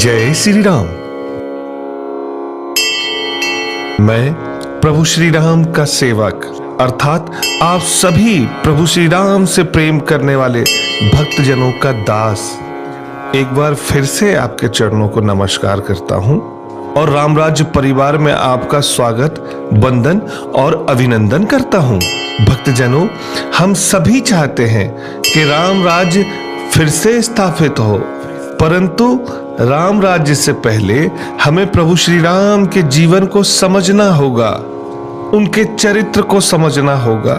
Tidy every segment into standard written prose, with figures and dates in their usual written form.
जय श्री राम। मैं प्रभु श्री राम का सेवक अर्थात आप सभी प्रभु श्री राम से प्रेम करने वाले भक्तजनों का दास एक बार फिर से आपके चरणों को नमस्कार करता हूं और राम राज्य परिवार में आपका स्वागत, वंदन और अभिनंदन करता हूं। भक्तजनों, हम सभी चाहते हैं कि राम राज्य फिर से स्थापित हो, परंतु राम राज्य से पहले हमें प्रभु श्री राम के जीवन को समझना होगा, उनके चरित्र को समझना होगा।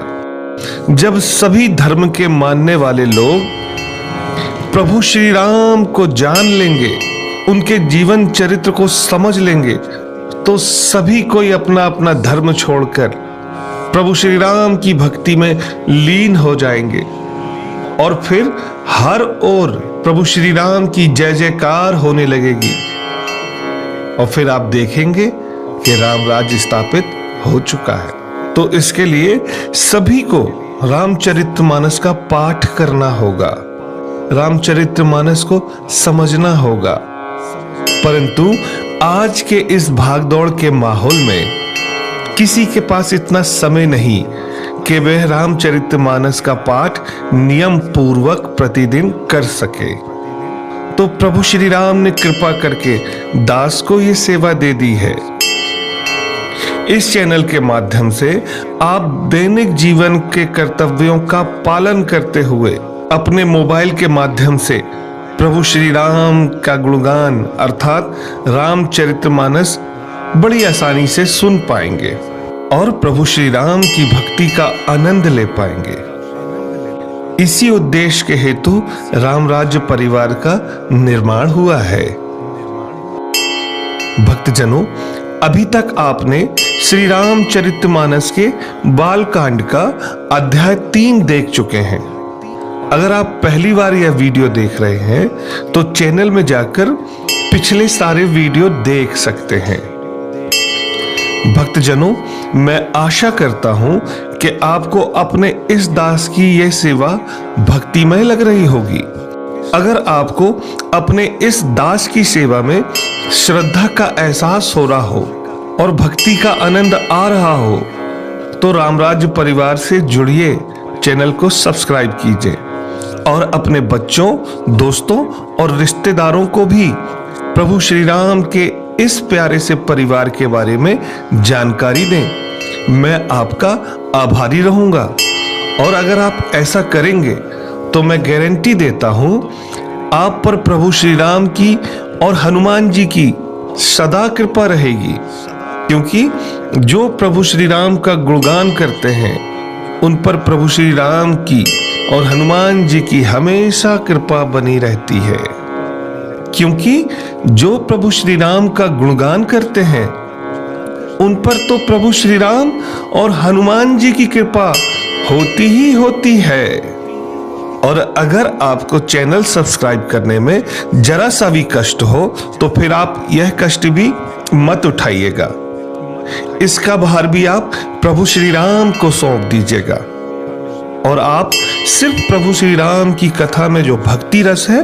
जब सभी धर्म के मानने वाले लोग प्रभु श्री राम को जान लेंगे, उनके जीवन चरित्र को समझ लेंगे, तो सभी कोई अपना अपना धर्म छोड़कर प्रभु श्री राम की भक्ति में लीन हो जाएंगे और फिर हर ओर प्रभु श्री राम की जय जयकार होने लगेगी और फिर आप देखेंगे कि राम राज्य स्थापित हो चुका है। तो इसके लिए सभी को रामचरितमानस का पाठ करना होगा, रामचरितमानस को समझना होगा। परंतु आज के इस भागदौड़ के माहौल में किसी के पास इतना समय नहीं कि वह रामचरितमानस का पाठ नियम पूर्वक प्रतिदिन कर सके। तो प्रभु श्री राम ने कृपा करके दास को यह सेवा दे दी है। इस चैनल के माध्यम से आप दैनिक जीवन के कर्तव्यों का पालन करते हुए अपने मोबाइल के माध्यम से प्रभु श्री राम का गुणगान अर्थात रामचरितमानस बड़ी आसानी से सुन पाएंगे और प्रभु श्री राम की भक्ति का आनंद ले पाएंगे। इसी उद्देश्य के हेतु राम राज्य परिवार का निर्माण हुआ है। भक्तजनों, अभी तक आपने श्री रामचरितमानस के बाल कांड का अध्याय 3 देख चुके हैं। अगर आप पहली बार यह वीडियो देख रहे हैं तो चैनल में जाकर पिछले सारे वीडियो देख सकते हैं। भक्तजनों, मैं आशा करता हूं कि आपको अपने इस दास की यह सेवा भक्तिमय लग रही होगी। अगर आपको अपने इस दास की सेवा में श्रद्धा का एहसास हो रहा हो और भक्ति का आनंद आ रहा हो तो रामराज्य परिवार से जुड़िए, चैनल को सब्सक्राइब कीजिए और अपने बच्चों, दोस्तों और रिश्तेदारों को भी प्रभु श्री राम के इस प्यारे से परिवार के बारे में जानकारी दें। मैं आपका आभारी रहूंगा और अगर आप ऐसा करेंगे तो मैं गारंटी देता हूं आप पर प्रभु श्री राम की और हनुमान जी की सदा कृपा रहेगी, क्योंकि जो प्रभु श्री राम का गुणगान करते हैं उन पर प्रभु श्री राम की और हनुमान जी की हमेशा कृपा बनी रहती है। क्योंकि जो प्रभु श्री राम का गुणगान करते हैं उन पर तो प्रभु श्री राम और हनुमान जी की कृपा होती ही होती है। और अगर आपको चैनल सब्सक्राइब करने में जरा सा भी कष्ट हो तो फिर आप यह कष्ट भी मत उठाइएगा, इसका भार भी आप प्रभु श्री राम को सौंप दीजिएगा और आप सिर्फ प्रभु श्री राम की कथा में जो भक्ति रस है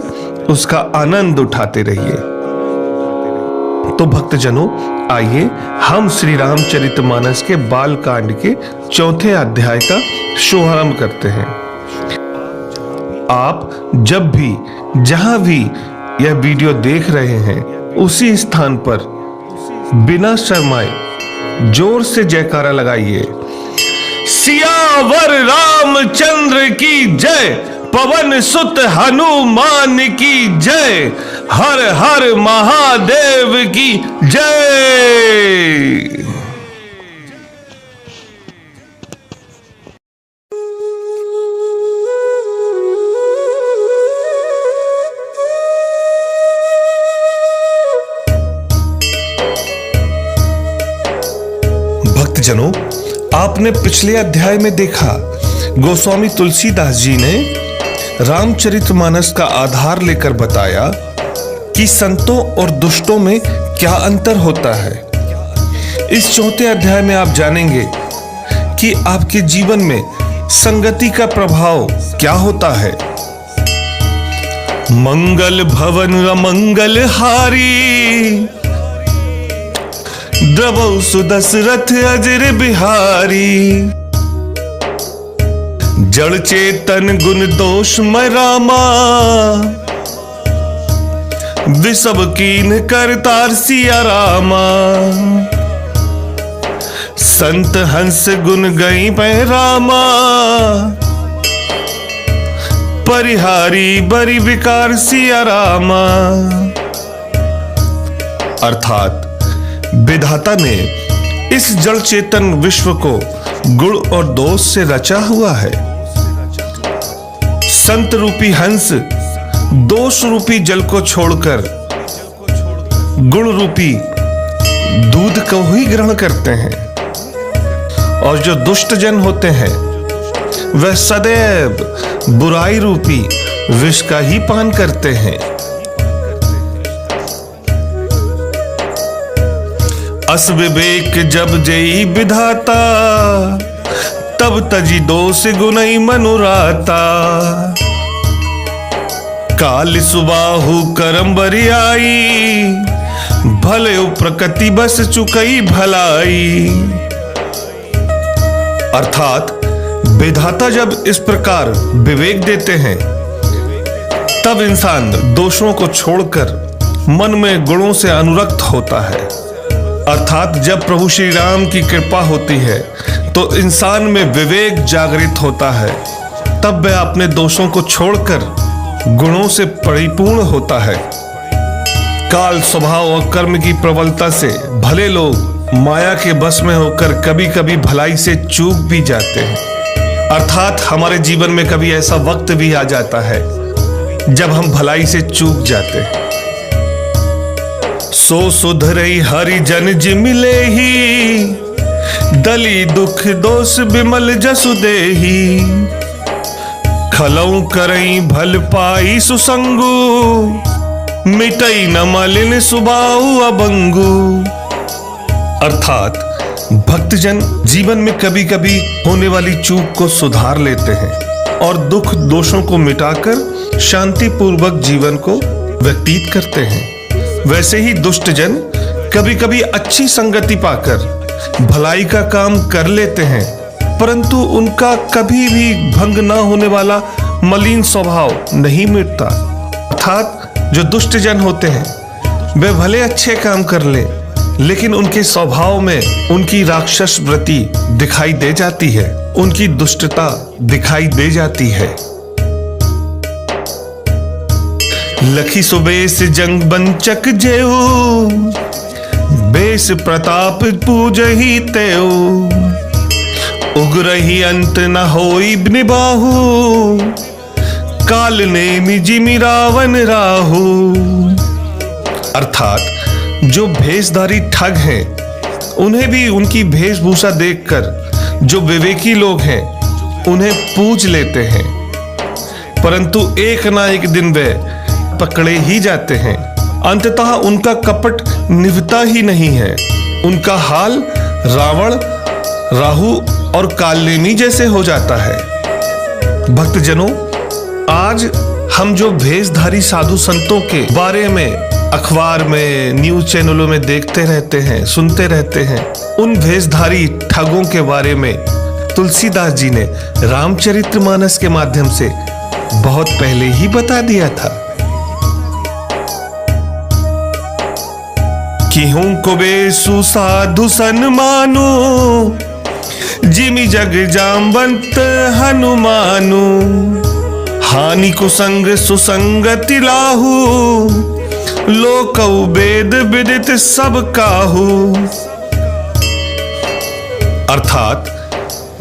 उसका आनंद उठाते रहिए। तो भक्तजनों, आइए हम श्री रामचरितमानस के बाल कांड के 4थे अध्याय का शुभारंभ करते हैं। आप जब भी जहां भी यह वीडियो देख रहे हैं उसी स्थान पर बिना शर्माए जोर से जयकारा लगाइए। सियावर रामचंद्र की जय, पवन सुत हनुमान की जय, हर हर महादेव की जय। भक्तजनों, आपने पिछले अध्याय में देखा गोस्वामी तुलसीदास जी ने रामचरितमानस का आधार लेकर बताया कि संतों और दुष्टों में क्या अंतर होता है। इस 4थे अध्याय में आप जानेंगे कि आपके जीवन में संगति का प्रभाव क्या होता है मंगल भवन अमंगल हारी, द्रवौ सुदशरथ अजर बिहारी। जड़ चेतन गुण दोषमय रामा, विसब कीन करतार सिया रामा। संत हंस गुण गई पै रामा, परिहारी बरि विकार सिया रामा। अर्थात विधाता ने इस जड़ चेतन विश्व को गुण और दोष से रचा हुआ है। संत रूपी हंस दोष रूपी जल को छोड़कर गुण रूपी दूध को ही ग्रहण करते हैं, और जो दुष्ट जन होते हैं वह सदैव बुराई रूपी विष का ही पान करते हैं। अस विवेक जब जई विधाता, तब तजी दोष गुनई मनुराता। काल सुबाहु करम बरियाई, भले प्रकृति बस चुकई भलाई। अर्थात विधाता जब इस प्रकार विवेक देते हैं, तब इंसान दोषों को छोड़कर मन में गुणों से अनुरक्त होता है। अर्थात जब प्रभु श्री राम की कृपा होती है तो इंसान में विवेक जागृत होता है, तब वह अपने दोषों को छोड़कर गुणों से परिपूर्ण होता है। काल स्वभाव और कर्म की प्रबलता से भले लोग माया के बस में होकर कभी कभी भलाई से चूक भी जाते हैं। अर्थात हमारे जीवन में कभी ऐसा वक्त भी आ जाता है जब हम भलाई से चूक जाते हैं। सो सुधरई हरि जन जिम लेहि, दली दुख दोष बिमल जसु देहि। खलऊ करई भल पाई सुसंगु, मिटई न मलिन सुबाऊ अबंगु। अर्थात भक्तजन जीवन में कभी कभी होने वाली चूक को सुधार लेते हैं और दुख दोषों को मिटाकर शांति पूर्वक जीवन को व्यतीत करते हैं। वैसे ही दुष्ट जन कभी कभी अच्छी संगति पाकर भलाई का काम कर लेते हैं, परंतु उनका कभी भी भंग न होने वाला मलिन स्वभाव नहीं मिटता। अर्थात जो दुष्ट जन होते हैं वे भले अच्छे काम कर ले, लेकिन उनके स्वभाव में उनकी राक्षस वृत्ति दिखाई दे जाती है, उनकी दुष्टता दिखाई दे जाती है। लखी सुबेश जंग बंचक जेऊ, बेस प्रताप पूजहि तेऊ। उग्रहि अंत न होई निबाहु, काल ने जिमि रावण राहु। अर्थात जो भेषधारी ठग हैं, उन्हें भी उनकी वेशभूषा देखकर जो विवेकी लोग हैं उन्हें पूज लेते हैं, परंतु एक ना एक दिन वे पकड़े ही जाते हैं। अंततः उनका कपट निभता ही नहीं है। उनका हाल रावण, राहु और कालनेमी जैसे हो जाता है। भक्तजनों, आज हम जो भेषधारी साधु संतों के बारे में अखबार में, न्यूज चैनलों में देखते रहते हैं, सुनते रहते हैं, उन भेषधारी ठगों के बारे में तुलसीदास जी ने रामचरितमानस के माध्यम से बहुत पहले ही बता दिया था। किहूं को बेसु साधु सन्मानु, जिमि जग जामवंत हनुमानु। हानि कुसंग सुसंगति लाहू, लोकौ वेद विदित सब काहू। अर्थात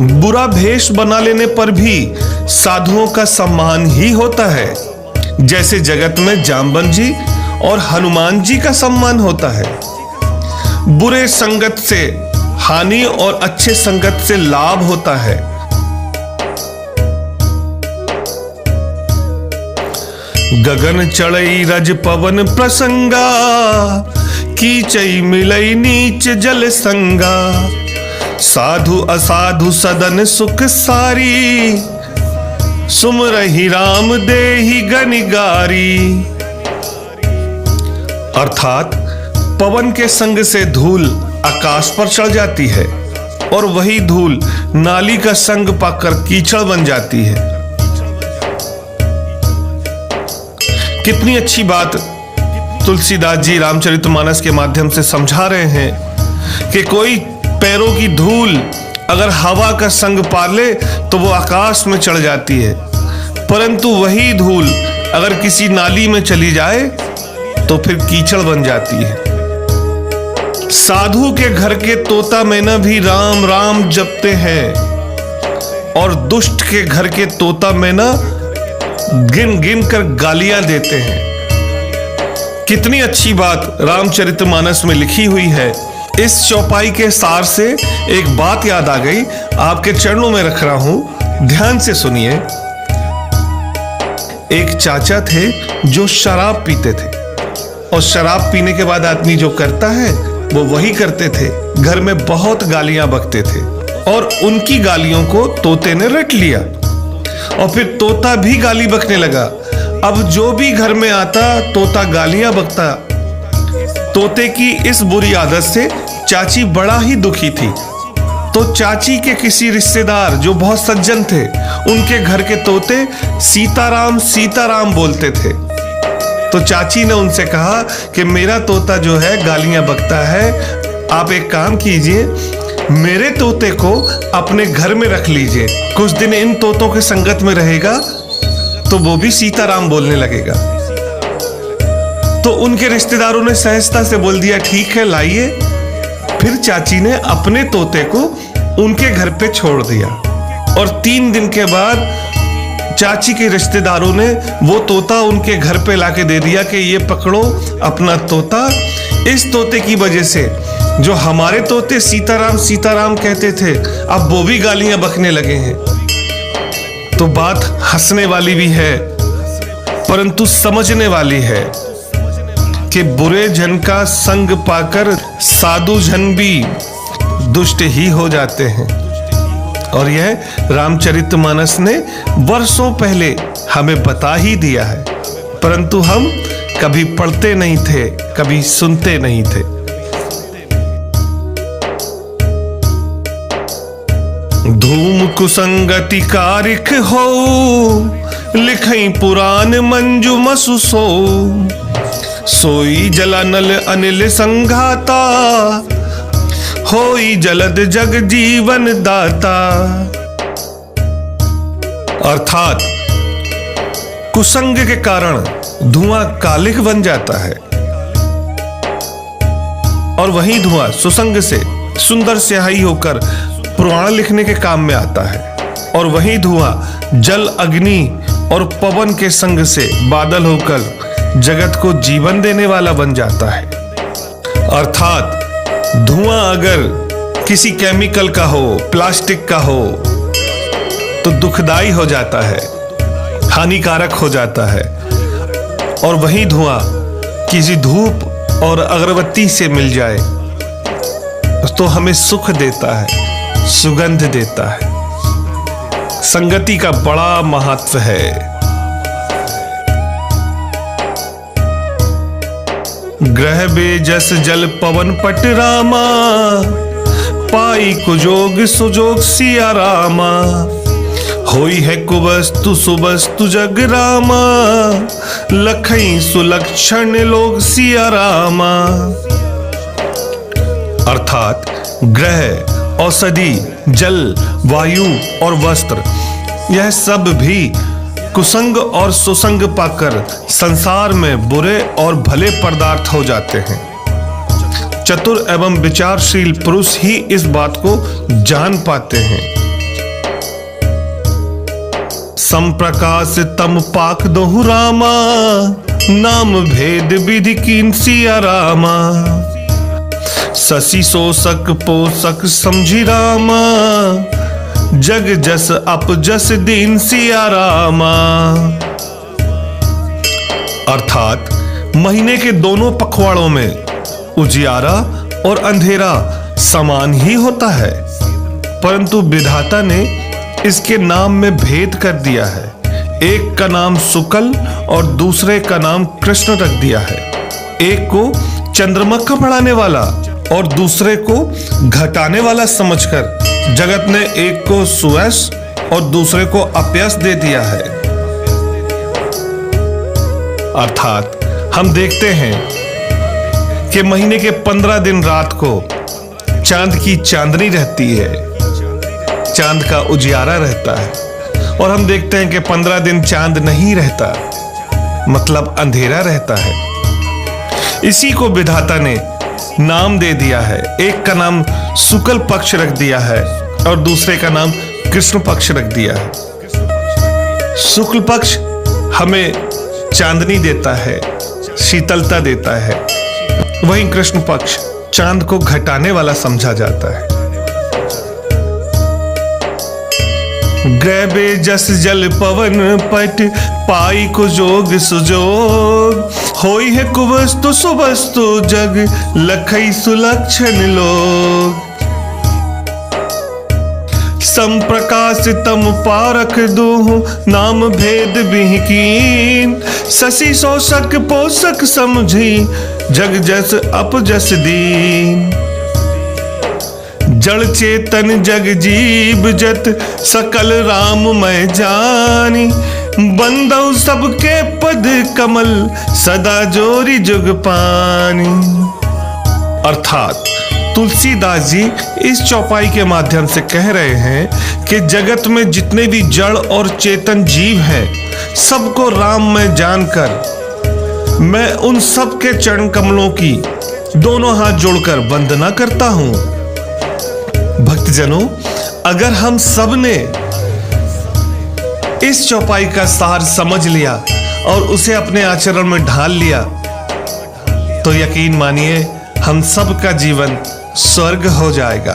बुरा भेष बना लेने पर भी साधुओं का सम्मान ही होता है, जैसे जगत में जामवंत जी और हनुमान जी का सम्मान होता है। बुरे संगत से हानि और अच्छे संगत से लाभ होता है। गगन चढ़ई रज पवन प्रसंगा, कीचई मिलई नीच जल संगा। साधु असाधु सदन सुख सारी, सुमरहि राम देहि गनिगारी। अर्थात पवन के संग से धूल आकाश पर चढ़ जाती है और वही धूल नाली का संग पाकर कीचड़ बन जाती है। कितनी अच्छी बात तुलसीदास जी रामचरितमानस के माध्यम से समझा रहे हैं कि कोई पैरों की धूल अगर हवा का संग पा ले तो वो आकाश में चढ़ जाती है, परंतु वही धूल अगर किसी नाली में चली जाए तो फिर कीचड़ बन जाती है। साधु के घर के तोता मैना भी राम राम जपते हैं और दुष्ट के घर के तोता मैना गिन गिन कर गालियां देते हैं। कितनी अच्छी बात रामचरितमानस में लिखी हुई है। इस चौपाई के सार से एक बात याद आ गई, आपके चरणों में रख रहा हूं, ध्यान से सुनिए। एक चाचा थे जो शराब पीते थे और शराब पीने के बाद आदमी जो करता है वो वही करते थे। घर में बहुत गालियां बकते थे और उनकी गालियों को तोते ने रट लिया और फिर तोता भी गाली बकने लगा। अब जो भी घर में आता तोता गालियां बकता। तोते की इस बुरी आदत से चाची बड़ा ही दुखी थी। तो चाची के किसी रिश्तेदार जो बहुत सज्जन थे, उनके घर के तोते सीताराम सीताराम बोलते थे। तो चाची ने उनसे कहा कि मेरा तोता जो है गालियां बकता है, आप एक काम कीजिए, मेरे तोते को अपने घर में रख लीजिए, कुछ दिन इन तोतों के संगत में रहेगा तो वो भी सीताराम बोलने लगेगा। तो उनके रिश्तेदारों ने सहजता से बोल दिया ठीक है लाइए। फिर चाची ने अपने तोते को उनके घर पे छोड़ दिया और 3 दिन के बाद चाची के रिश्तेदारों ने वो तोता उनके घर पे लाके दे दिया कि ये पकड़ो अपना तोता। इस तोते की वजह से जो हमारे तोते सीताराम सीताराम कहते थे अब वो भी गालियां बकने लगे हैं। तो बात हंसने वाली भी है परंतु समझने वाली है कि बुरे जन का संग पाकर साधु जन भी दुष्ट ही हो जाते हैं। और यह रामचरितमानस ने वर्षों पहले हमें बता ही दिया है, परंतु हम कभी पढ़ते नहीं थे, कभी सुनते नहीं थे। धूम कुसंगति कारिख हो, लिखई पुराण मंजू मसु सो। सोई जलानल अनिल संघाता, होई जलद जग जीवन दाता। अर्थात कुसंग के कारण धुआं कालिख बन जाता है और वही धुआं सुसंग से सुंदर स्याही होकर पुराण लिखने के काम में आता है और वही धुआं जल अग्नि और पवन के संग से बादल होकर जगत को जीवन देने वाला बन जाता है। अर्थात धुआं अगर किसी केमिकल का हो, प्लास्टिक का हो तो दुखदाई हो जाता है, हानिकारक हो जाता है और वही धुआं किसी धूप और अगरबत्ती से मिल जाए तो हमें सुख देता है, सुगंध देता है। संगति का बड़ा महत्व है। ग्रह बेजस जल पवन पट रामा, पाई कुजोग सुजोग सिया रामा। होई है कुवस्तु सुवस्तु जग रामा, लखई सुलक्षण लोग सिया रामा। अर्थात ग्रह, औषधि, जल, वायु और वस्त्र, यह सब भी कुसंग और सुसंग पाकर संसार में बुरे और भले पदार्थ हो जाते हैं। चतुर एवं विचारशील पुरुष ही इस बात को जान पाते हैं। संप्रकाश तम पाक दोहु रामा, नाम भेद विधि कीन सिया रामा। शशि शोषक पोषक समझी रामा, जग जस अप जस दीन सिया रामा। अर्थात महीने के दोनों पखवाड़ों में उजियारा और अंधेरा समान ही होता है, परंतु विधाता ने इसके नाम में भेद कर दिया है। एक का नाम शुक्ल और दूसरे का नाम कृष्ण रख दिया है। एक को चंद्रमा का बढ़ाने वाला और दूसरे को घटाने वाला समझकर जगत ने एक को सुयश और दूसरे को अपयश दे दिया है। अर्थात हम देखते हैं कि महीने के 15 दिन रात को चांद की चांदनी रहती है, चांद का उजियारा रहता है, और हम देखते हैं कि 15 दिन चांद नहीं रहता, मतलब अंधेरा रहता है। इसी को विधाता ने नाम दे दिया है। एक का नाम शुक्ल पक्ष रख दिया है और दूसरे का नाम कृष्ण पक्ष रख दिया है। शुक्ल पक्ष हमें चांदनी देता है, शीतलता देता है, वहीं कृष्ण पक्ष चांद को घटाने वाला समझा जाता है। गैबे जस जल पवन पट पाई को जोग सुजोग, होई है कुवस्तु सुवस्तु जग लखई सुलक्षण लोग। संप्रकाशितम पारक दूह नाम भेद बिहकीन, शशि शोषक पोषक समझी जग जस अपजस दीन। जड़ चेतन जग जीव जत सकल राम मैं जानी, बंदौ सबके पद कमल सदा जोरी जुग पानी। अर्थात तुलसीदास जी इस चौपाई के माध्यम से कह रहे हैं कि जगत में जितने भी जड़ और चेतन जीव हैं, सबको राम में जानकर मैं उन सब के चरण कमलों की दोनों हाथ जोड़कर वंदना करता हूं। भक्तजनों, अगर हम सब ने इस चौपाई का सार समझ लिया और उसे अपने आचरण में ढाल लिया, तो यकीन मानिए हम सब का जीवन स्वर्ग हो जाएगा,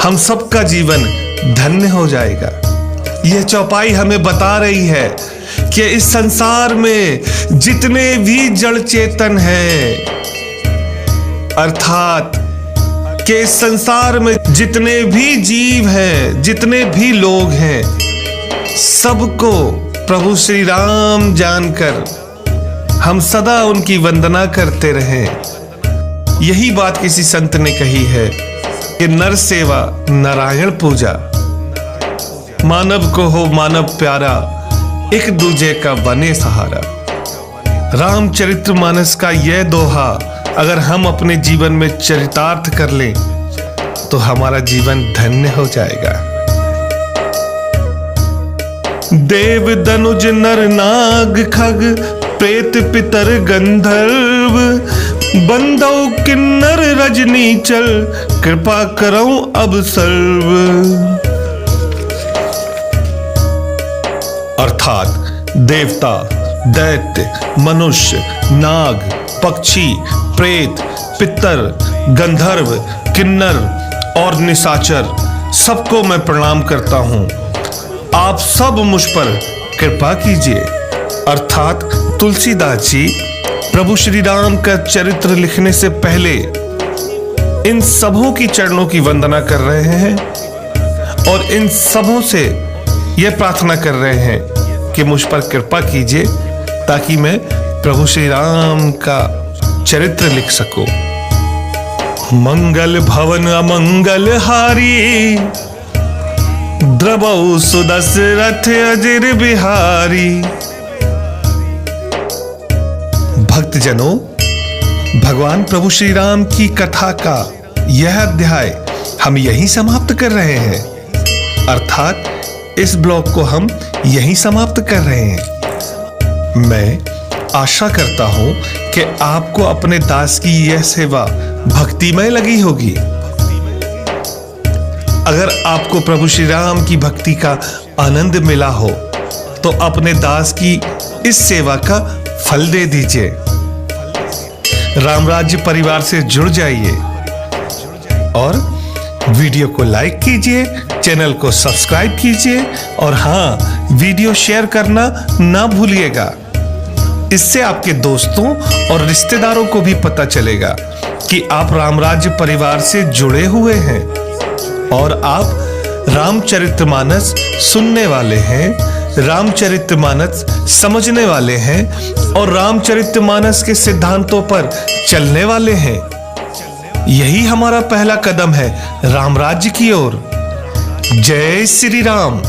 हम सब का जीवन धन्य हो जाएगा। यह चौपाई हमें बता रही है कि इस संसार में जितने भी जड़ चेतन हैं, अर्थात कि इस संसार में जितने भी जीव हैं, जितने भी लोग हैं, सबको प्रभु श्री राम जानकर हम सदा उनकी वंदना करते रहें। यही बात किसी संत ने कही है कि नर सेवा नारायण पूजा, मानव को हो मानव प्यारा, एक दूजे का बने सहारा। रामचरितमानस का यह दोहा अगर हम अपने जीवन में चरितार्थ कर लें तो हमारा जीवन धन्य हो जाएगा। देव दनुज नर नाग खग प्रेत पितर गंधर्व, बंदौ किन्नर रजनी चल कृपा करऊं अब सर्व। अर्थात देवता, दैत्य, मनुष्य, नाग, पक्षी, प्रेत, पितर, गंधर्व, किन्नर और निशाचर, सबको मैं प्रणाम करता हूं। आप सब मुझ पर कृपा कीजिए। अर्थात तुलसीदास जी प्रभु श्री राम का चरित्र लिखने से पहले इन सबों की चरणों की वंदना कर रहे हैं और इन सबों से यह प्रार्थना कर रहे हैं कि मुझ पर कृपा कीजिए ताकि मैं प्रभु श्री राम का चरित्र लिख सकूं। मंगल भवन अमंगल हारी, द्रवौ सुदशरथ अजिर बिहारी। भक्तजनों, भगवान प्रभु श्री राम की कथा का यह अध्याय हम यहीं समाप्त कर रहे हैं, अर्थात इस ब्लॉग को हम यहीं समाप्त कर रहे हैं। मैं आशा करता हूं कि आपको अपने दास की यह सेवा भक्तिमय लगी होगी। अगर आपको प्रभु श्री राम की भक्ति का आनंद मिला हो तो अपने दास की इस सेवा का फल दे दीजिए। राम राज्य परिवार से जुड़ जाइए और वीडियो को लाइक कीजिए, चैनल को सब्सक्राइब कीजिए और हाँ, वीडियो शेयर करना ना भूलिएगा। इससे आपके दोस्तों और रिश्तेदारों को भी पता चलेगा कि आप राम राज्य परिवार से जुड़े हुए हैं और आप रामचरितमानस सुनने वाले हैं, रामचरितमानस समझने वाले हैं और रामचरितमानस के सिद्धांतों पर चलने वाले हैं। यही हमारा पहला कदम है राम राज्य की ओर। जय श्री राम।